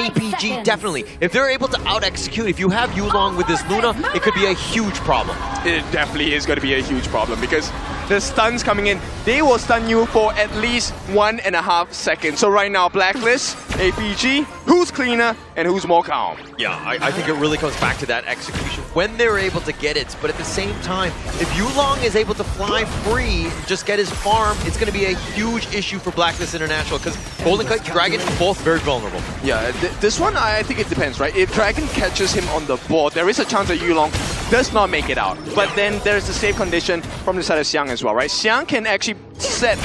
APG, definitely. If they're able to out-execute, if you have Yulong with this Luna, it could be a huge problem. It definitely is going to be a huge problem because the stuns coming in, they will stun you for at least 1.5 seconds. So right now, Blacklist, APG, who's cleaner and who's more calm? Yeah, I think it really comes back to that execution when they're able to get it. But at the same time, if Yulong is able to fly free, just get his farm, it's going to be a huge issue for Blacklist International because Golden Kite, Dragon, both very vulnerable. Yeah, this one, I think it depends, right? If Dragon catches him on the board, there is a chance that Yulong does not make it out. But then there's the safe condition from the side of Xiang as well, right? Xiang can actually set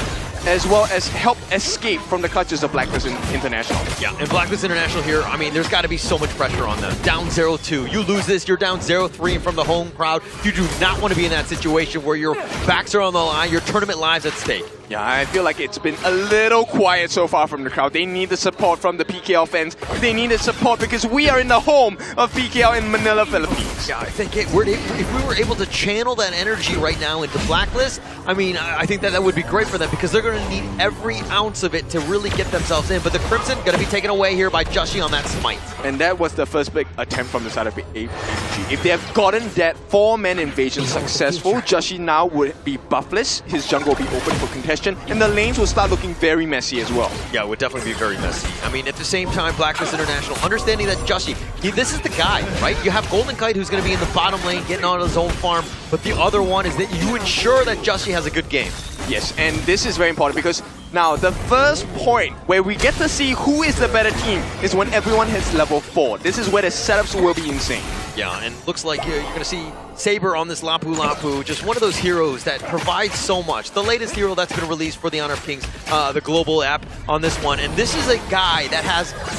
as well as help escape from the clutches of Blacklist International. Yeah, and Blacklist International here, I mean, there's got to be so much pressure on them. Down 0-2. You lose this, you're down 0-3 from the home crowd. You do not want to be in that situation where your backs are on the line, your tournament lives at stake. Yeah, I feel like it's been a little quiet so far from the crowd. They need the support from the PKL fans. They need the support because we are in the home of PKL in Manila, Philippines. Yeah, I think if we were able to channel that energy right now into Blacklist, I mean, I think that would be great for them because they're going to need every ounce of it to really get themselves in. But the Crimson going to be taken away here by Joshi on that smite. And that was the first big attempt from the side of APG. If they have gotten that 4-man invasion successful, Joshi now would be buffless. His jungle will be open for contention, and the lanes will start looking very messy as well. Yeah, it would definitely be very messy. I mean, at the same time, Blacklist International, understanding that Joshi, this is the guy, right? You have Golden Kite who's going to be in the bottom lane, getting on his own farm, but the other one is that you ensure that Joshi has a good game. Yes, and this is very important because now the first point where we get to see who is the better team is when everyone hits level 4. This is where the setups will be insane. Yeah, and looks like you're going to see Saber on this Lapu Lapu, just one of those heroes that provides so much. The latest hero that's been released for the Honor of Kings, the global app on this one. And this is a guy that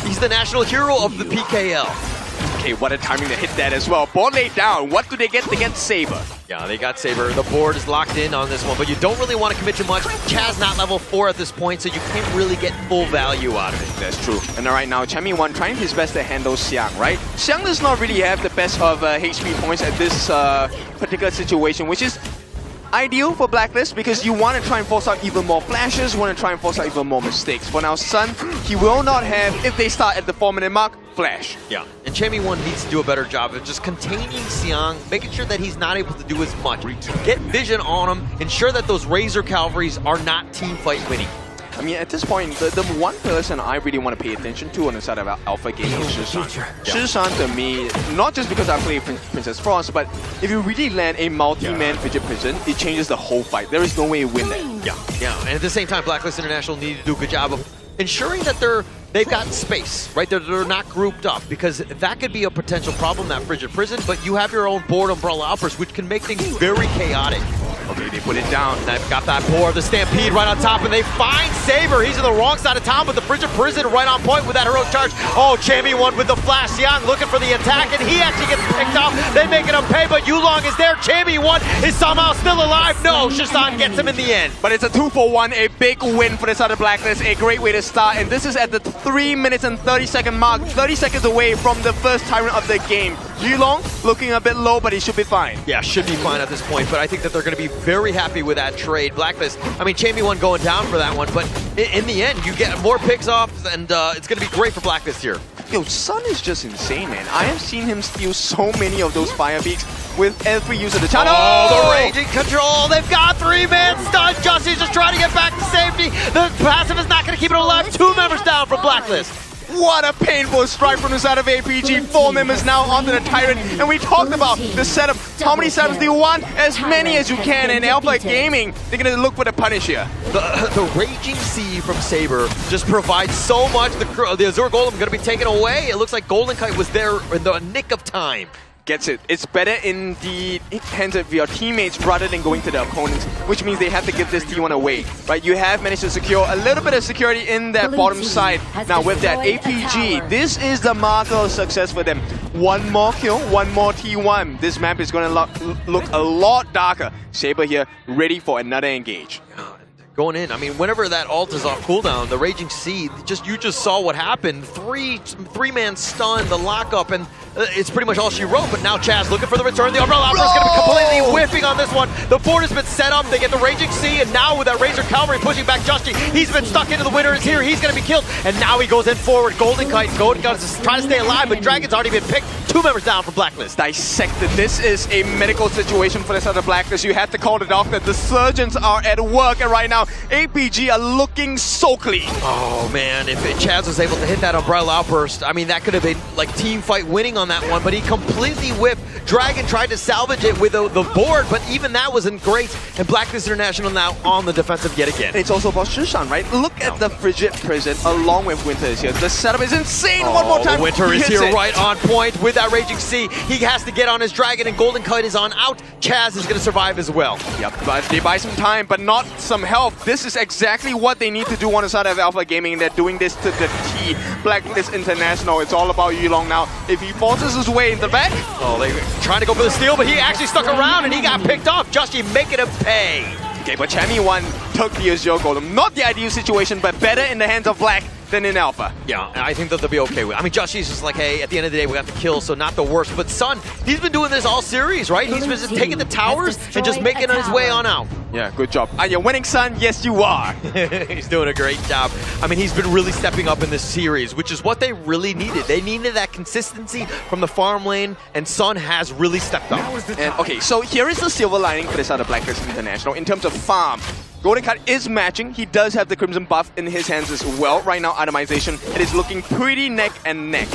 he's the national hero of the PKL. Okay, what a timing to hit that as well. Board laid down. What do they get? They get Saber. Yeah, they got Saber. The board is locked in on this one, but you don't really want to commit too much. Chaz not level 4 at this point, so you can't really get full value out of it. That's true. And right now, Chami1 trying his best to handle Xiang, right? Xiang does not really have the best of HP points at this particular situation, which is ideal for Blacklist because you want to try and force out even more flashes, you want to try and force out even more mistakes. For now, Sun, he will not have, if they start at the 4-minute mark, flash. Yeah, and Chami1 needs to do a better job of just containing Xiang, making sure that he's not able to do as much. Get vision on him, ensure that those Razor Cavalries are not team fight winning. I mean, at this point, the one person I really want to pay attention to on the side of Alpha Game is Shishan. Shishan, to me, not just because I play Princess Frost, but if you really land a multi-man Fidget Prison, it changes the whole fight. There is no way you win that. Yeah, and at the same time, Blacklist International need to do a good job of ensuring that they've got space, right? They're not grouped up, because that could be a potential problem, that Frigid Prison, but you have your own board Umbrella Outburst, which can make things very chaotic. Okay, they put it down. And they've got that board, the Stampede right on top, and they find Saber. He's in the wrong side of town, but the Frigid Prison right on point with that heroic charge. Oh, Chami1 with the flash. Xiang looking for the attack, and he actually gets picked off. They making him pay, but Yulong is there. Chami1 is somehow still alive. No, Shishan gets him in the end. But it's a 2-for-1, a big win for the side of Blacklist, a great way to start, and this is at the 3 minutes and 30-second mark, 30 seconds away from the first Tyrant of the game. Yulong looking a bit low, but he should be fine. Yeah, should be fine at this point, but I think that they're going to be very happy with that trade. Blacklist, I mean, Chami1 going down for that one, but in the end, you get more picks off, and it's going to be great for Blacklist here. Yo, Sun is just insane, man. I have seen him steal so many of those fire beaks with every use of the channel. Oh, the raging control. They've got 3-man stun. Justy's just trying to get back to safety. The passive is not going to keep it alive. 2 members down from Blacklist. What a painful strike from the side of APG. 4 members now onto the Tyrant. And we talked about the setup. How many setups do you want? As many as you can. And Alpha Gaming, they're going to look for the punish here. The Raging Sea from Saber just provides so much. The Azure Golem going to be taken away. It looks like Golden Kite was there in the nick of time. Gets it. It's better in the hands of your teammates rather than going to the opponents, which means they have to give this T1 away, right? You have managed to secure a little bit of security in that bottom side. Now with that APG, this is the marker of success for them. 1 more kill, 1 more T1. This map is going to look a lot darker. Saber here, ready for another engage. going in. I mean, whenever that ult is off cooldown, the Raging Sea, you just saw what happened. Three-man stun, the lockup, and it's pretty much all she wrote. But now Chaz looking for the return. The Umbrella Opera is going to be completely whiffing on this one. The board has been set up. They get the Raging Sea, and now with that Razor Cavalry pushing back Justy, he's been stuck into the winner is here. He's going to be killed, and now he goes in forward. Golden Kite is trying to stay alive, but Dragon's already been picked. 2 members down from Blacklist. Dissected. This is a medical situation for this other Blacklist. You have to call the doctor. The surgeons are at work right now. APG are looking so clean. Oh man, if Chaz was able to hit that Umbrella Outburst, I mean, that could have been like team fight winning on that one, but he completely whiffed. Dragon tried to salvage it with the board, but even that wasn't great, and Blacklist International now on the defensive yet again. It's also about Shishan, right? Look at the Frigid Prison along with Winter is here. The setup is insane. One more time. Winter is here right on point with that Raging Sea. He has to get on his Dragon, and Golden Kite is on out. Chaz is going to survive as well. Yep, but they buy some time, but not some health. This is exactly what they need to do on the side of Alpha Gaming. They're doing this to the T. Blacklist International, it's all about Yulong now. If he forces his way in the back. Oh, they're trying to go for the steal, but he actually stuck around and he got picked off. Justy making him pay. Okay, but Chami1 took the Azure Golem. Not the ideal situation, but better in the hands of Black than in Alpha. Yeah, I think that they'll be okay with it. I mean, Justy's just like, hey, at the end of the day, we got the kill, so not the worst. But Sun, he's been doing this all series, right? He's been just taking the towers and just making his way on out. Yeah, good job. Are you winning, Sun? Yes, you are. He's doing a great job. I mean, he's been really stepping up in this series, which is what they really needed. They needed that consistency from the farm lane, and Sun has really stepped up. And okay, so here is the silver lining for this other Blacklist International in terms of farm. Golden Kite is matching. He does have the Crimson buff in his hands as well. Right now, itemization, it is looking pretty neck and neck.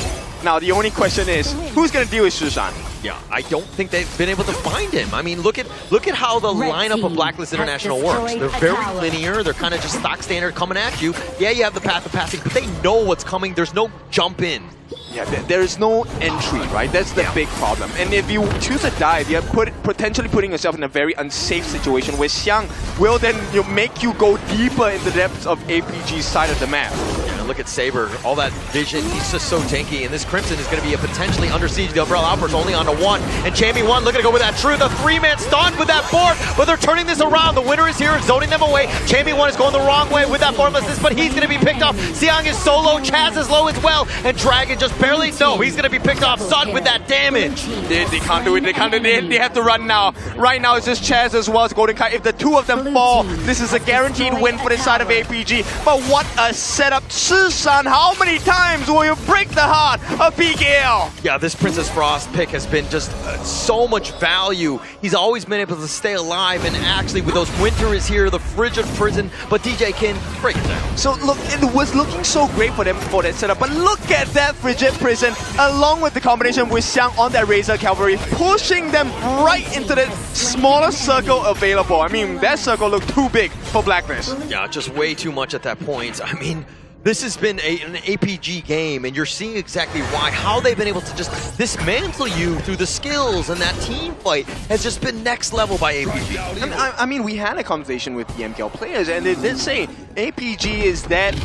Now, the only question is, who's going to deal with Shishan? Yeah, I don't think they've been able to find him. I mean, look at how the lineup of Blacklist International works. They're very linear. They're kind of just stock standard coming at you. Yeah, you have the path of passing, but they know what's coming. There's no jump in. Yeah, there is no entry, right? That's the big problem. And if you choose a dive, you're potentially putting yourself in a very unsafe situation where Xiang will then make you go deeper in the depths of APG's side of the map. Yeah, look at Saber, all that vision, he's just so tanky, and this Crimson is going to be a potentially under siege. The Umbrella Outburst only on to 1, and Chammy1 looking to go with that true. The 3-man stun with that board, but they're turning this around. The winner is here, zoning them away. Chammy1 is going the wrong way with that formlessness, but he's going to be picked off. Xiang is solo, Chaz is low as well, and Dragon just barely, no, he's going to be picked off. Sun with that damage. They can't do it, they can't do it, they have to run now. Right now it's just Chaz as well as Golden Kite. If the two of them fall, this is a guaranteed win for this side of APG. But what a setup. Shishan, how many times will you break the heart of PKL? Yeah, this Princess Frost pick has been just so much value. He's always been able to stay alive, and actually with those Winter is here, the Frigid Prison, but DJ can break it down. So look, it was looking so great for them for that setup, but look at that Frigid Prison along with the combination with Xiang on that Razor Cavalry, pushing them right into the smaller circle available. I mean, that circle looked too big for Blacklist. Yeah, just way too much at that point. I mean, this has been an APG game, and you're seeing exactly why, how they've been able to just dismantle you through the skills, and that team fight has just been next level by APG. I mean, we had a conversation with the MKL players, and they did say APG is that,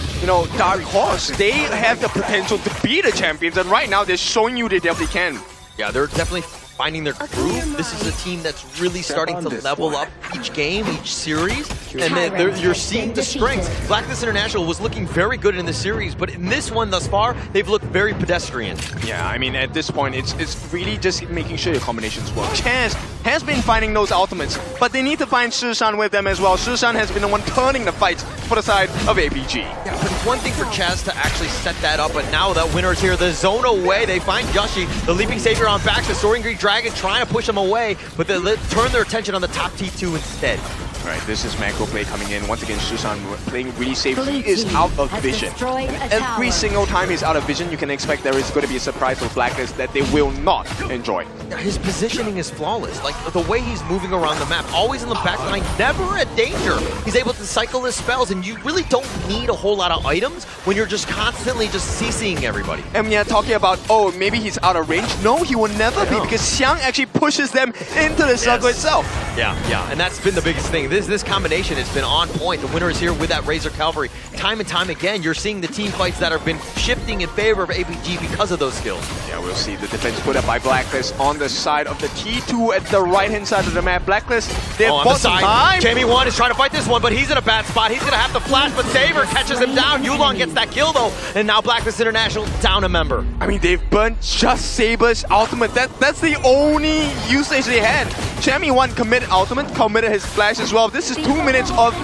dark horse. They have the potential to be the champions, and right now they're showing you they definitely can. Yeah, they're definitely finding their groove. This is a team that's really starting to level up each game, each series, and you're seeing the strengths. Blacklist International was looking very good in this series, but in this one thus far, they've looked very pedestrian. Yeah, I mean, at this point, it's really just making sure your combinations work. Chaz has been finding those ultimates, but they need to find Shishan with them as well. Shishan has been the one turning the fights for the side of APG. Yeah, but it's one thing for Chaz to actually set that up, but now that winner is here, the zone away, they find Yoshi, the Leaping Savior on back, the Soaring Greek Dragon trying to push him away, but they turn their attention on the top T2 instead. All right, this is macro play coming in. Once again, Shishan playing really safe. He is out of vision. Every single time he's out of vision, you can expect there is going to be a surprise for Blacklist that they will not enjoy. His positioning is flawless. Like, the way he's moving around the map, always in the back line, never a danger. He's able to cycle his spells, and you really don't need a whole lot of items when you're just constantly just CCing everybody. And yeah, talking about, oh, maybe he's out of range. No, he will never be, because Xiang actually pushes them into the circle itself. Yeah, and that's been the biggest thing. this combination has been on point. The winner is here with that Razor Cavalry. Time and time again, you're seeing the team fights that have been shifting in favor of APG because of those skills. Yeah, we'll see the defense put up by Blacklist on the side of the T2 at the right-hand side of the map. Blacklist, they've bought some time. Jamie1 is trying to fight this one, but he's in a bad spot. He's going to have to flash, but Saber catches him down. Yulong gets that kill, though, and now Blacklist International down a member. I mean, they've burnt just Saber's ultimate. That's the only usage they had. Jamie1 committed ultimate, committed his flash as well. This is 2 minutes of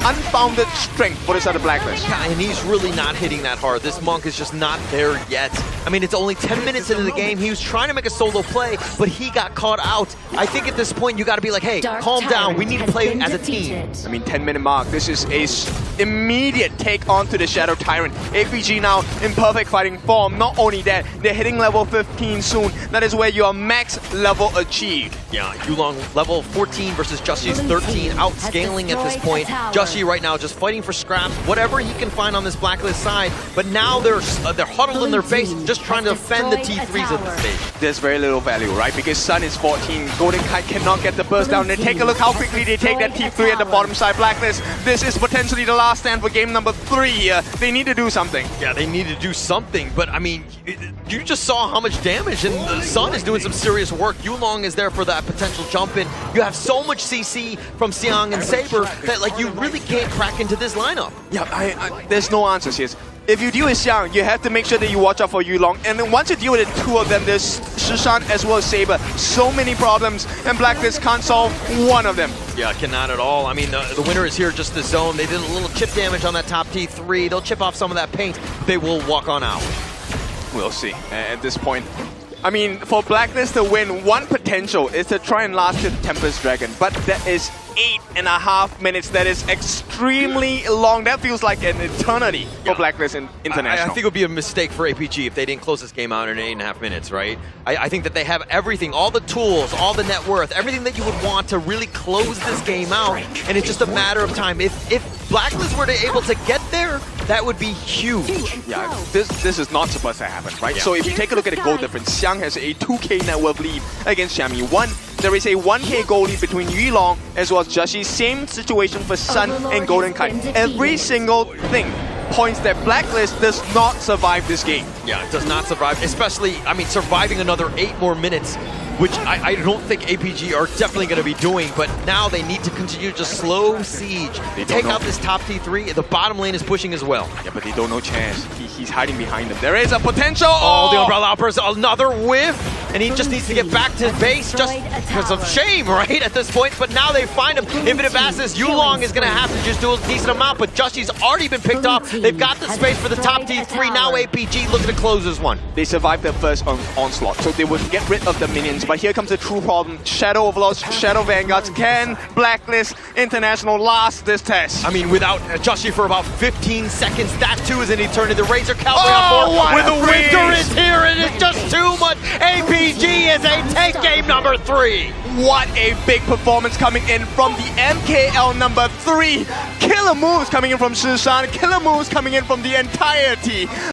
unfounded strength for this other Blacklist. Yeah, and he's really not hitting that hard. This Monk is just not there yet. I mean, it's only 10 minutes into the game. He was trying to make a solo play, but he got caught out. I think at this point, you got to be like, hey, calm down. We need to play as a team. I mean, 10-minute mark. This is a immediate take on to the Shadow Tyrant. APG now in perfect fighting form. Not only that, they're hitting level 15 soon. That is where your max level achieved. Yeah, Yulong level 14 versus Jushi's 13, outscaling at this point. Jushi right now just fighting for scraps, whatever he can find on this Blacklist side. But now they're huddled in their base, just trying to defend the T3s at this stage. There's very little value, right? Because Sun is 14, Golden Kite cannot get the burst down. And take a look how quickly they take that T3 at the bottom side. Blacklist, this is potentially the last stand for game number 3 here. They need to do something. Yeah, they need to do something, but I mean, you just saw how much damage, and the Sun is doing some serious work. Yulong is there for that potential jump in. You have so much CC from Xiang and Saber that like you really can't crack into this lineup. Yeah, there's no answers here. If you deal with Xiang, you have to make sure that you watch out for Yulong. And then once you deal with the two of them, there's Shishan as well as Saber. So many problems, and Blacklist can't solve one of them. Yeah, cannot at all. I mean, the winner is here, just the zone. They did a little chip damage on that top T3. They'll chip off some of that paint. They will walk on out. We'll see at this point. I mean, for Blacklist to win, one potential is to try and last the Tempest Dragon, but that is 8.5 minutes. That is extremely long. That feels like an eternity for Blacklist International. I think it would be a mistake for APG if they didn't close this game out in 8.5 minutes, right? I think that they have everything, all the tools, all the net worth, everything that you would want to really close this game out, and it's just a matter of time. If Blacklist were able to get there, that would be huge. Yeah, this is not supposed to happen, right? So if you take a look at the goal difference, Xiang has a 2k net worth lead against Jamie1. There is a 1k goal lead between Yulong as well as Jushi. Same situation for Sun and Golden Kite. Every single thing points that Blacklist does not survive this game. Yeah, it does not survive, especially, I mean, surviving another 8 more minutes, which I don't think APG are definitely going to be doing, but now they need to continue to just slow siege. Take out this top T3, the bottom lane is pushing as well. Yeah, but they don't know chance. He's hiding behind them. There is a potential! Oh, the Umbrella Outburst, another whiff, and he just needs to get back to base just because of shame, right, at this point, but now they find him. Infinite Basses, Yulong is going to have to just do a decent amount, but Jushi's already been picked off. They've got the space for the top T3, now APG looking to close this one. They survived their first onslaught, so they would get rid of the minions. But here comes the true problem. Shadow Overlords, Shadow Vanguards. Can Blacklist International last this test? I mean, without Jushi for about 15 seconds, that too is an eternity. The Razor Cavalry on board with the winter is here. It is just too much. APG is a take game number 3. What a big performance coming in from the MKL number 3. Killer moves coming in from Shishan. Killer moves coming in from the entirety